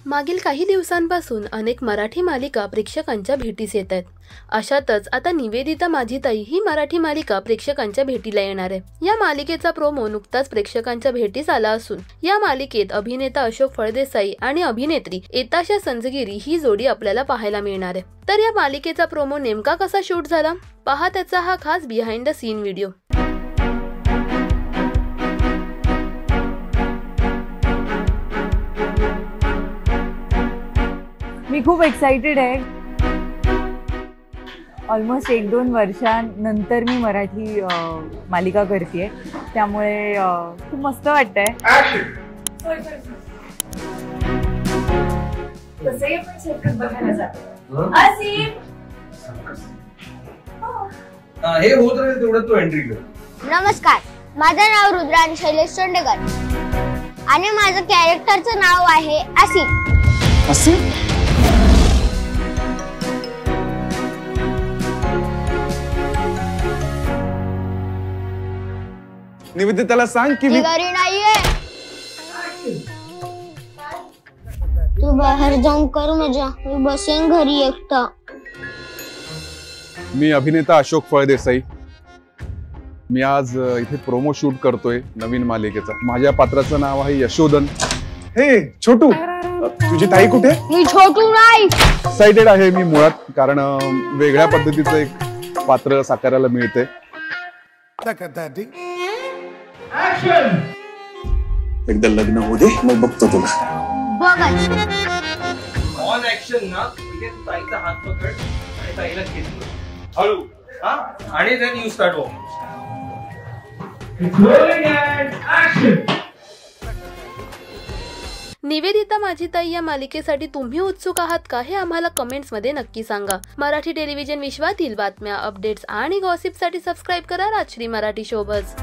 मागील काही दिवसांपासून अनेक मराठी मालिका प्रेक्षकांच्या भेटीस येत आहेत। अशातच आता निवेदिता माझी ताई ही मराठी मालिका प्रेक्षकांच्या भेटीला येणार आहे। या मालिकेचा प्रोमो नुकताच प्रेक्षकांच्या भेटीस आला असून या मालिकेत अभिनेता अशोक फळदेसाई आणि अभिनेत्री एताशा संजगिरी ही जोडी आपल्याला पाहायला मिळणार आहे। तर या मालिकेचा प्रोमो नेमका कसा शूट झाला, पहा त्याचा हा खास बिहाइंड द सीन व्हिडिओ। मी खूप एक्साइटेड आहे। ऑलमोस्ट 1-2 वर्षांनंतर मी मराठी मालिका करतेय, त्यामुळे खूप मस्त वाटतंय। तसंही आपण सर्कस बघायला जातो। हे होत राहील तेवढं तो एंट्री कर। नमस्कार, माझं नाव रुद्रांश शैलेश चोंडेकर आणि माझं कॅरेक्टरचं नाव आहे आसिफ। आसिफ? निवेदिताला सांग की मी घरी नाहीये। तू बाहेर जाऊन कर मजा, मी बसेन घरी एकटा। मी अभिनेता अशोक फळदेसाई। मी आज इथे प्रोमो शूट करतोय नवीन मालिकेचा। माझ्या पात्राचं नाव आहे यशोधन। हे छोटू, तुझी ताई कुठे? मी छोटू नाही। एक्साइटेड आहे मी मुळात, कारण वेगळ्या पद्धतीचं एक पात्र साकारायला मिळते। एकदा लग्न होऊ दे, मग बघतो तुला। बघा ऑन ऍक्शन ना, इथे तू ताईचा हात पकड आणि ताईला खेच हळू, हा, आणि then you start walking. Nivedita माझी ताई या मालिकेसाठी तुम्ही उत्सुक आहात का, हे आम्हाला कमेंट्स मध्ये नक्की सांगा। मराठी टेलिव्हिजन विश्वातील बातम्या, अपडेट्स आणि गॉसिपसाठी सबस्क्राइब करा राजश्री मराठी शोबज।